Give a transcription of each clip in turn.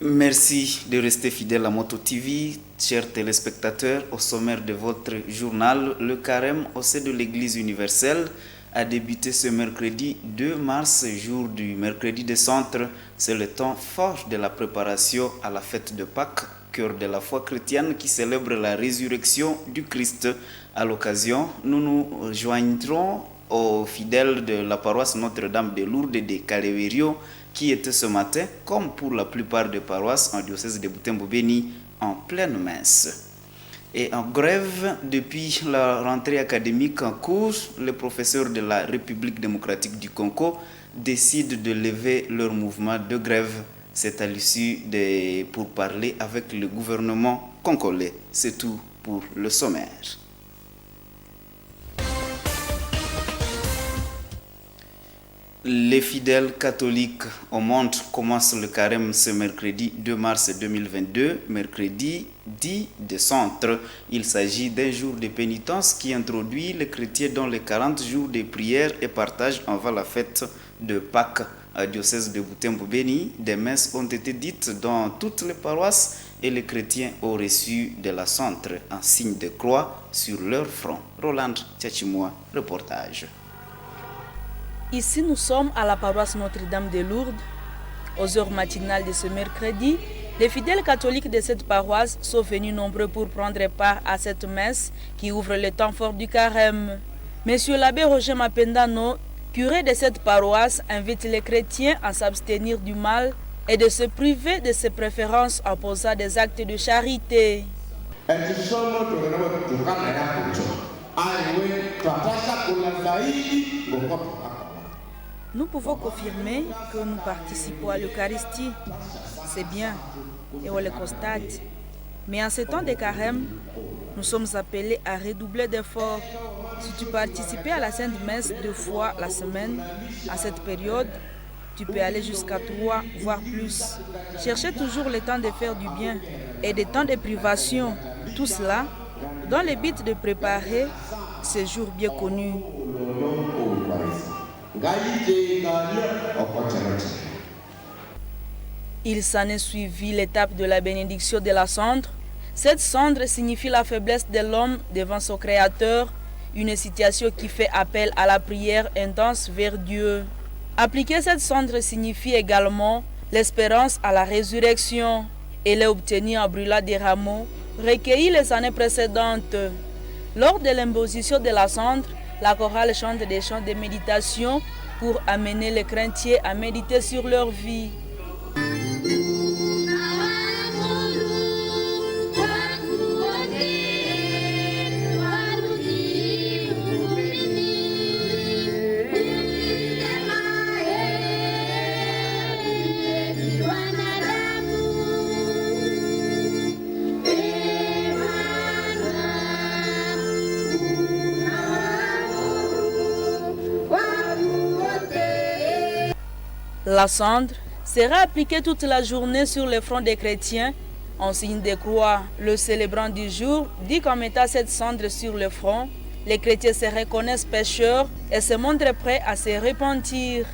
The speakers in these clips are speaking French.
Merci de rester fidèle à Moto TV, chers téléspectateurs. Au sommaire de votre journal, le carême au sein de l'Église universelle a débuté ce mercredi 2 mars, jour du mercredi des centres. C'est le temps fort de la préparation à la fête de Pâques, cœur de la foi chrétienne qui célèbre la résurrection du Christ. À l'occasion, nous nous joindrons aux fidèles de la paroisse Notre-Dame de Lourdes de Kaleverio qui était ce matin, comme pour la plupart des paroisses en diocèse de Butembo-Beni, en pleine messe. Et en grève, depuis la rentrée académique en cours, les professeurs de la République démocratique du Congo décident de lever leur mouvement de grève. C'est à l'issue des pourparlers avec le gouvernement congolais. C'est tout pour le sommaire. Les fidèles catholiques au monde commencent le carême ce mercredi 2 mars 2022, mercredi dit de centre. Il s'agit d'un jour de pénitence qui introduit les chrétiens dans les 40 jours de prière et partage avant la fête de Pâques. À diocèse de Butembo-Beni, des messes ont été dites dans toutes les paroisses et les chrétiens ont reçu de la centre en signe de croix sur leur front. Roland Tchachimoa, reportage. Ici, nous sommes à la paroisse Notre-Dame de Lourdes. Aux heures matinales de ce mercredi, les fidèles catholiques de cette paroisse sont venus nombreux pour prendre part à cette messe qui ouvre le temps fort du carême. Monsieur l'abbé Roger Mapendano, curé de cette paroisse, invite les chrétiens à s'abstenir du mal et de se priver de ses préférences en posant des actes de charité. Nous pouvons confirmer que nous participons à l'Eucharistie. C'est bien, et on le constate. Mais en ce temps de carême, nous sommes appelés à redoubler d'efforts. Si tu participais à la Sainte Messe 2 fois la semaine, à cette période, tu peux aller jusqu'à 3, voire plus. Cherchez toujours le temps de faire du bien et des temps de privation. Tout cela dans le but de préparer ce jour bien connu. Il s'en est suivi l'étape de la bénédiction de la cendre. Cette cendre signifie la faiblesse de l'homme devant son Créateur, une situation qui fait appel à la prière intense vers Dieu. Appliquer cette cendre signifie également l'espérance à la résurrection et l'obtenir en brûlant des rameaux recueillis les années précédentes. Lors de l'imposition de la cendre, la chorale chante des chants de méditation pour amener les chrétiens à méditer sur leur vie. La cendre sera appliquée toute la journée sur le front des chrétiens en signe de croix. Le célébrant du jour dit qu'en mettant cette cendre sur le front, les chrétiens se reconnaissent pécheurs et se montrent prêts à se repentir.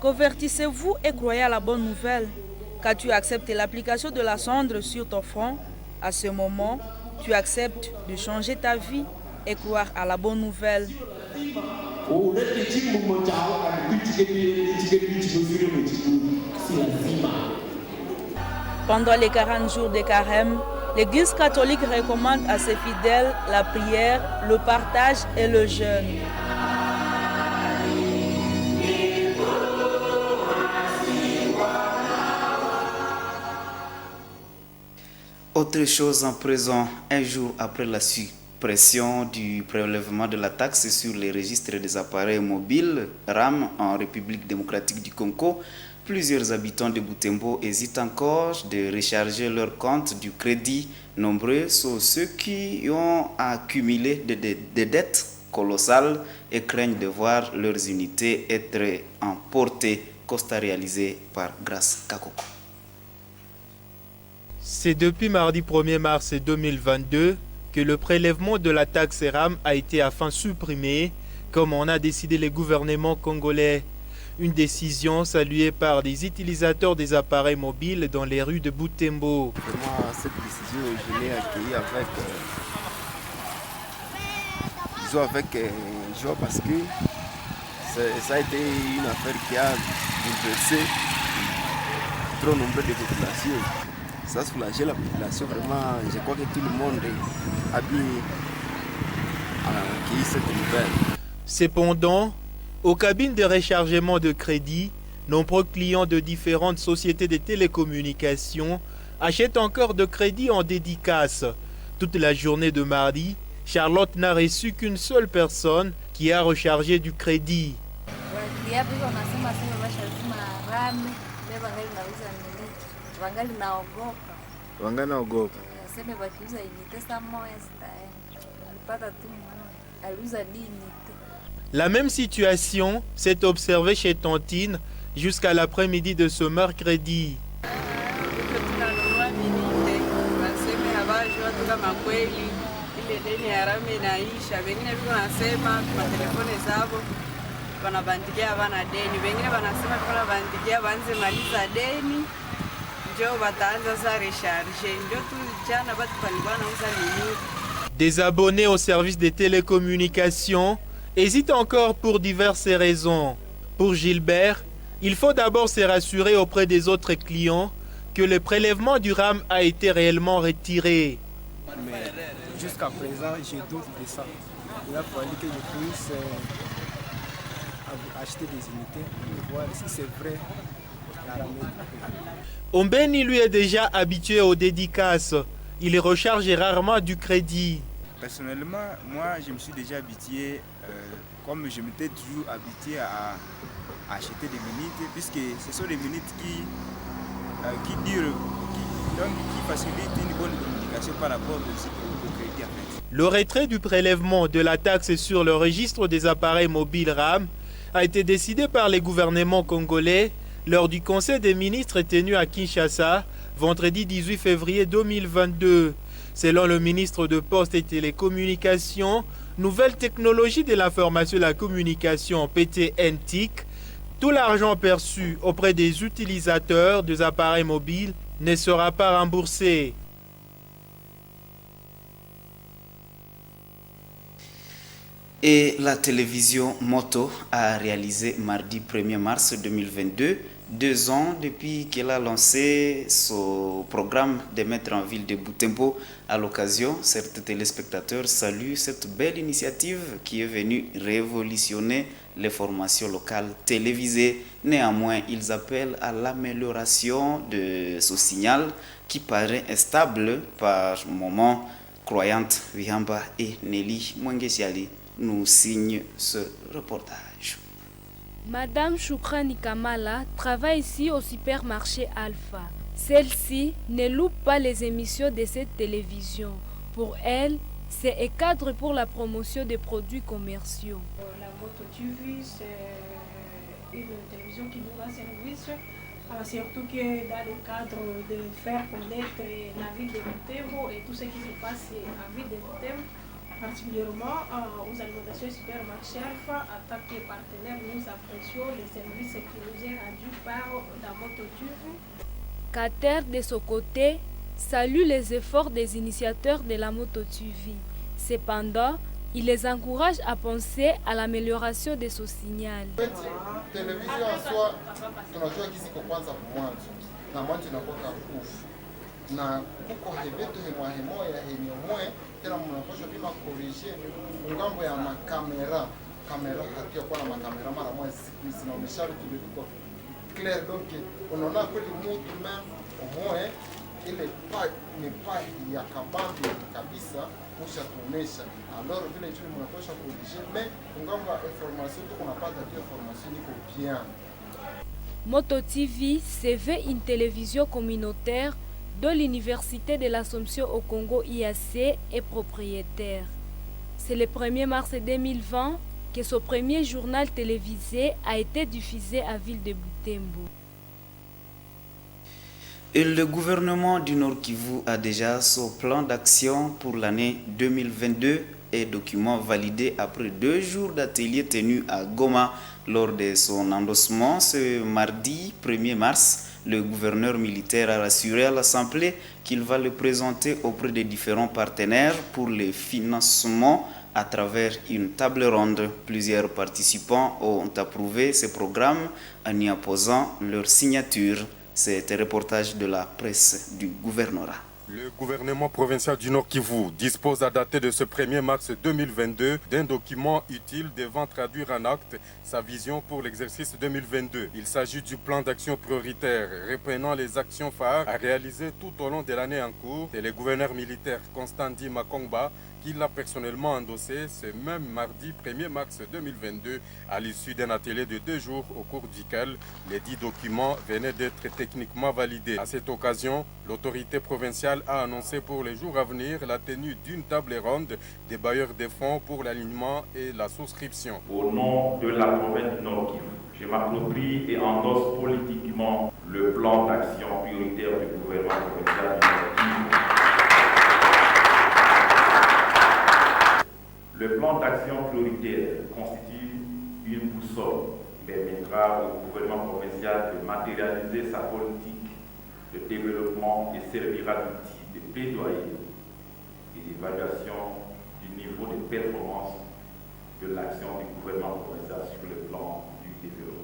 Convertissez-vous et croyez à la bonne nouvelle. Quand tu acceptes l'application de la cendre sur ton front, à ce moment, tu acceptes de changer ta vie et croire à la bonne nouvelle. Pendant les 40 jours de carême, l'Église catholique recommande à ses fidèles la prière, le partage et le jeûne. Autre chose en présent, un jour après la suppression du prélèvement de la taxe sur les registres des appareils mobiles RAM en République démocratique du Congo, plusieurs habitants de Butembo hésitent encore de recharger leur compte du crédit. Nombreux sont ceux qui ont accumulé des dettes colossales et craignent de voir leurs unités être emportées. Constat réalisé par Grace Kakoko. C'est depuis mardi 1er mars 2022 que le prélèvement de la taxe RAM a été enfin supprimé, comme en a décidé le gouvernement congolais. Une décision saluée par des utilisateurs des appareils mobiles dans les rues de Butembo. Vraiment, cette décision, je l'ai accueillie avec joie parce que ça a été une affaire qui a bouleversé trop nombre de populations. Ça a soulagé la population, vraiment. Je crois que tout le monde a bien accueilli cette nouvelle. Cependant, aux cabines de rechargement de crédit, nombreux clients de différentes sociétés de télécommunications achètent encore de crédit en dédicace. Toute la journée de mardi, Charlotte n'a reçu qu'une seule personne qui a rechargé du crédit. La même situation s'est observée chez Tantine jusqu'à l'après-midi de ce mercredi. Des abonnés au service des télécommunications hésitent encore pour diverses raisons. Pour Gilbert, il faut d'abord se rassurer auprès des autres clients que le prélèvement du RAM a été réellement retiré. Mais jusqu'à présent, je doute de ça. Il a fallu que je puisse acheter des unités pour voir si c'est vrai. Ombeni lui est déjà habitué aux dédicaces. Il recharge rarement du crédit. Personnellement, moi, je me suis déjà habitué, comme je m'étais toujours habitué à acheter des minutes, puisque ce sont des minutes qui durent, qui facilitent une bonne communication par rapport au crédit. En fait. Le retrait du prélèvement de la taxe sur le registre des appareils mobiles RAM a été décidé par les gouvernements congolais lors du Conseil des ministres tenu à Kinshasa, vendredi 18 février 2022. Selon le ministre de Poste et Télécommunications, Nouvelles technologies de l'information et la communication PTNTIC, tout l'argent perçu auprès des utilisateurs des appareils mobiles ne sera pas remboursé. Et la télévision Moto a réalisé mardi 1er mars 2022, 2 ans depuis qu'elle a lancé son programme de mettre en ville de Butembo. À l'occasion, certains téléspectateurs saluent cette belle initiative qui est venue révolutionner les formations locales télévisées. Néanmoins, ils appellent à l'amélioration de ce signal qui paraît instable par moments. Croyante Vihamba et Nelly Mwengesiali nous signent ce reportage. Madame Choukrani Kamala travaille ici au supermarché Alpha. Celle-ci ne loupe pas les émissions de cette télévision. Pour elle, c'est un cadre pour la promotion des produits commerciaux. La Moto TV, c'est une télévision qui nous rend service, surtout que dans le cadre de faire connaître la ville de Butembo et tout ce qui se passe en ville de Butembo. Particulièrement aux alimentations supermarché Alpha, en tant que partenaire, nous apprécions les services qui nous est rendu par la Moto TV. Kater, de son côté, salue les efforts des initiateurs de la Moto TV. Cependant, il les encourage à penser à l'amélioration de ce signal. Télévision en soi, tunajua kisi kwa kwanza mwanzo na mwanzo inakuwa kufu na kuko hebeto hemoya henyomoe tena mnaposha bima corriger ngambo ya makamera hatia kwa na makamera mara moja zinaonyesha vitu viko clear, donc unaona kweli mtu omoe ile ni ya kabambi kabisa ushatuonesha alors vile tu mnaposha corriger mais ngambo ya information tu kunapata tu information iko bien. Moto TV se veut une télévision communautaire dont l'Université de l'Assomption au Congo IAC est propriétaire. C'est le 1er mars 2020 que ce premier journal télévisé a été diffusé à ville de Butembo. Et le gouvernement du Nord Kivu a déjà son plan d'action pour l'année 2022 et document validé après 2 jours d'atelier tenus à Goma lors de son endossement ce mardi 1er mars. Le gouverneur militaire a rassuré à l'Assemblée qu'il va le présenter auprès des différents partenaires pour le financement à travers une table ronde. Plusieurs participants ont approuvé ce programme en y apposant leur signature. C'est un reportage de la presse du gouvernorat. Le gouvernement provincial du Nord Kivu dispose à dater de ce 1er mars 2022 d'un document utile devant traduire en acte sa vision pour l'exercice 2022. Il s'agit du plan d'action prioritaire reprenant les actions phares à réaliser tout au long de l'année en cours. C'est le gouverneur militaire Constant Di Makongba qui l'a personnellement endossé ce même mardi 1er mars 2022 à l'issue d'un atelier de 2 jours au cours duquel les 10 documents venaient d'être techniquement validés. À cette occasion, l'autorité provinciale a annoncé pour les jours à venir la tenue d'une table ronde des bailleurs de fonds pour l'alignement et la souscription. Au nom de la province du Nord Kivu, je m'approprie et endosse politiquement le plan d'action prioritaire du gouvernement provincial du Nord Kivu. Le plan d'action prioritaire constitue une boussole qui permettra au gouvernement provincial de matérialiser sa politique de développement et servira d'outil de plaidoyer et d'évaluation du niveau de performance de l'action du gouvernement provincial sur le plan du développement.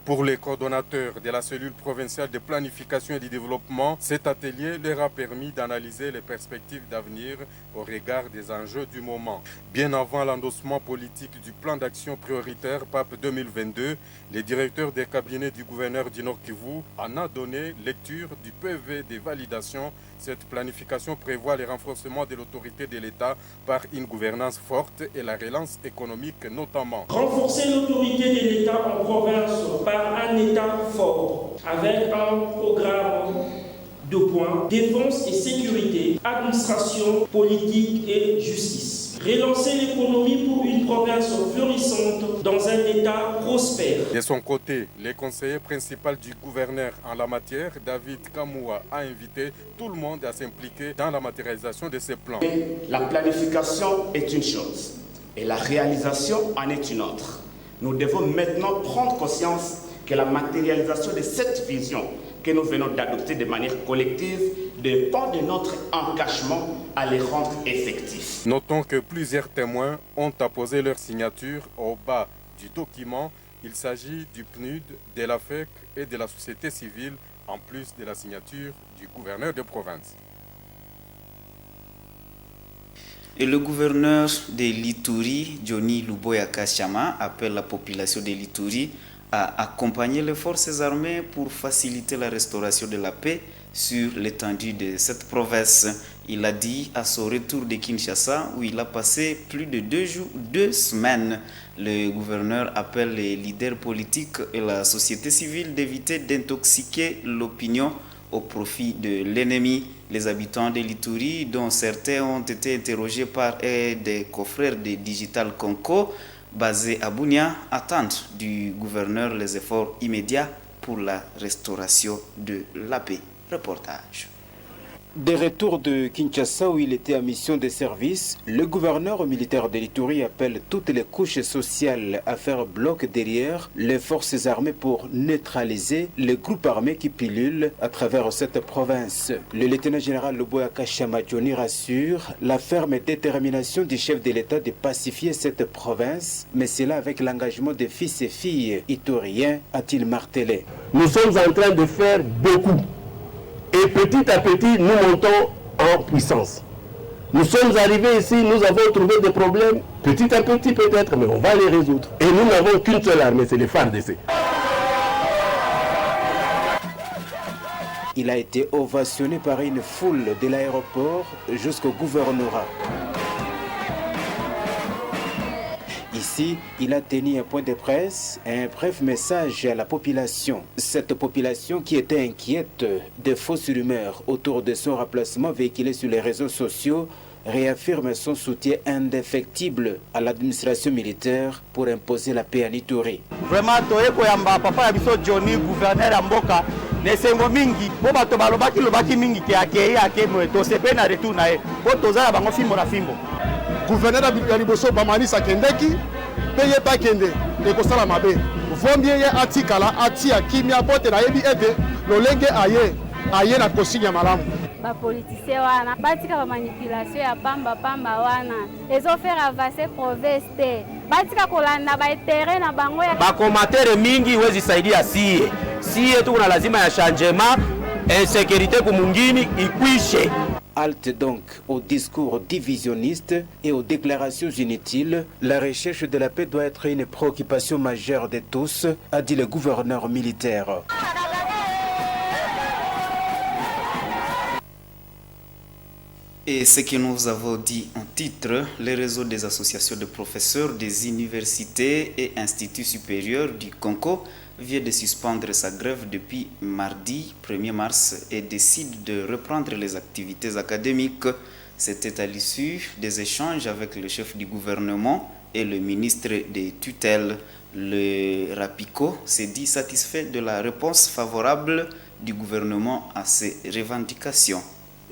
Pour les coordonnateurs de la cellule provinciale de planification et de développement, cet atelier leur a permis d'analyser les perspectives d'avenir au regard des enjeux du moment. Bien avant l'endossement politique du plan d'action prioritaire PAP 2022, les directeurs des cabinets du gouverneur du Nord Kivu en a donné lecture du PV de validation. Cette planification prévoit le renforcement de l'autorité de l'État par une gouvernance forte et la relance économique notamment. Renforcer l'autorité de l'État en province par un État fort, avec un programme de points, défense et sécurité, administration, politique et justice. Relancer l'économie pour une province florissante dans un État prospère. De son côté, le conseiller principal du gouverneur en la matière, David Kamoua, a invité tout le monde à s'impliquer dans la matérialisation de ces plans. La planification est une chose et la réalisation en est une autre. Nous devons maintenant prendre conscience que la matérialisation de cette vision que nous venons d'adopter de manière collective dépend de notre engagement à les rendre effectifs. Notons que plusieurs témoins ont apposé leur signature au bas du document. Il s'agit du PNUD, de l'AFEC et de la société civile, en plus de la signature du gouverneur de province. Et le gouverneur de l'Ituri, Johnny Luboya Kashama, appelle la population de l'Ituri à accompagner les forces armées pour faciliter la restauration de la paix sur l'étendue de cette province. Il a dit à son retour de Kinshasa, où il a passé plus de 2 semaines. Le gouverneur appelle les leaders politiques et la société civile d'éviter d'intoxiquer l'opinion au profit de l'ennemi. Les habitants de l'Ituri, dont certains ont été interrogés par des confrères de Digital Conco, basés à Bunia, attendent du gouverneur les efforts immédiats pour la restauration de la paix. Reportage. Des retours de Kinshasa où il était en mission de service, le gouverneur militaire de l'Ituri appelle toutes les couches sociales à faire bloc derrière les forces armées pour neutraliser les groupes armés qui pilulent à travers cette province. Le lieutenant-général Luboya Kashama Johnny rassure la ferme détermination du chef de l'État de pacifier cette province, mais cela avec l'engagement des fils et filles ituriens, a-t-il martelé. Nous sommes en train de faire beaucoup. Et petit à petit, nous montons en puissance. Nous sommes arrivés ici, nous avons trouvé des problèmes, petit à petit peut-être, mais on va les résoudre. Et nous n'avons qu'une seule armée, c'est les FARDC. Il a été ovationné par une foule de l'aéroport jusqu'au gouvernorat. Ici, il a tenu un point de presse et un bref message à la population. Cette population qui était inquiète de fausses rumeurs autour de son remplacement véhiculé sur les réseaux sociaux réaffirme son soutien indéfectible à l'administration militaire pour imposer la paix en Ituri. Vraiment, Toye Koyamba, papa Abiso Johnny, gouverneur Amboka, nesengo mingi po bato balobaki mingi ke akei ake tosepe na retour na ye po tozala bango fimbo na fimbo. Gouverneur ya liboso bamanisa kendeki pe ye pa kende ekosala mabe vombi ye atikala atia kimia pote na yebi ete lolenge aye na consigne malamu. Bapolitisien wana batika bamanipulation ya pamba wana ezofere avancer province te batika kolanda baetere na bango ya bakomatere mingi wezisaidia siye tuko na lazima ya changement insécurité kumungini ikwishe. Halte donc aux discours divisionnistes et aux déclarations inutiles. La recherche de la paix doit être une préoccupation majeure de tous, a dit le gouverneur militaire. Et ce que nous avons dit en titre, le réseau des associations de professeurs des universités et instituts supérieurs du Congo vient de suspendre sa grève depuis mardi 1er mars et décide de reprendre les activités académiques. C'était à l'issue des échanges avec le chef du gouvernement et le ministre des tutelles. Le RAPICO s'est dit satisfait de la réponse favorable du gouvernement à ces revendications.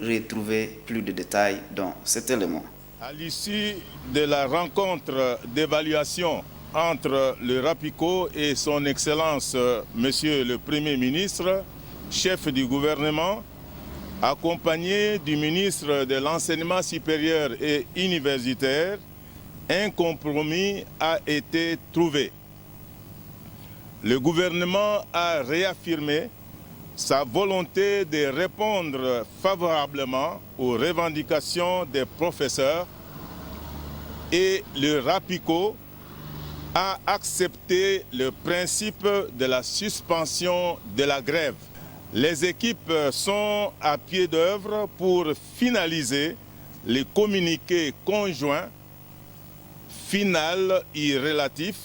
Retrouvez plus de détails dans cet élément. À l'issue de la rencontre d'évaluation entre le RAPICO et son Excellence Monsieur le Premier ministre, chef du gouvernement, accompagné du ministre de l'Enseignement supérieur et universitaire, un compromis a été trouvé. Le gouvernement a réaffirmé sa volonté de répondre favorablement aux revendications des professeurs et le RAPICO a accepté le principe de la suspension de la grève. Les équipes sont à pied d'œuvre pour finaliser les communiqués conjoints final et relatifs.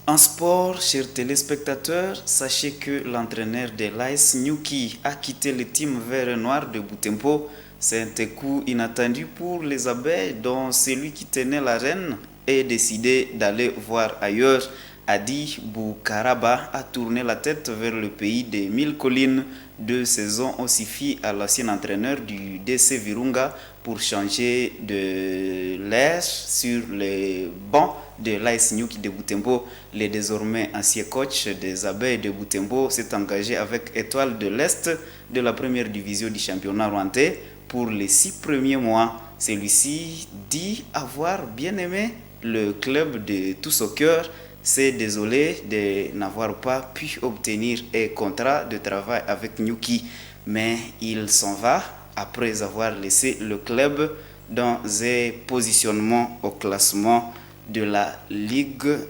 En sport, chers téléspectateurs, sachez que l'entraîneur de l'AS Nyuki a quitté le team vert et noir de Butembo. C'est un coup inattendu pour les abeilles dont celui qui tenait la reine est décidé d'aller voir ailleurs. Adi Boukaraba a tourné la tête vers le pays des 1000 collines. 2 saisons ont suffi à l'ancien entraîneur du DC Virunga pour changer de l'air sur les bancs de l'AS Nyuki de Butembo. Le désormais ancien coach des abeilles de Butembo s'est engagé avec Étoile de l'Est de la première division du championnat rwandais pour les 6 premiers mois. Celui-ci dit avoir bien aimé le club de tout son cœur. C'est désolé de n'avoir pas pu obtenir un contrat de travail avec Nyuki, mais il s'en va après avoir laissé le club dans un positionnement au classement de la Ligue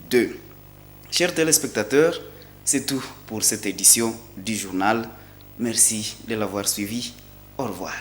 2. Chers téléspectateurs, c'est tout pour cette édition du journal. Merci de l'avoir suivi. Au revoir.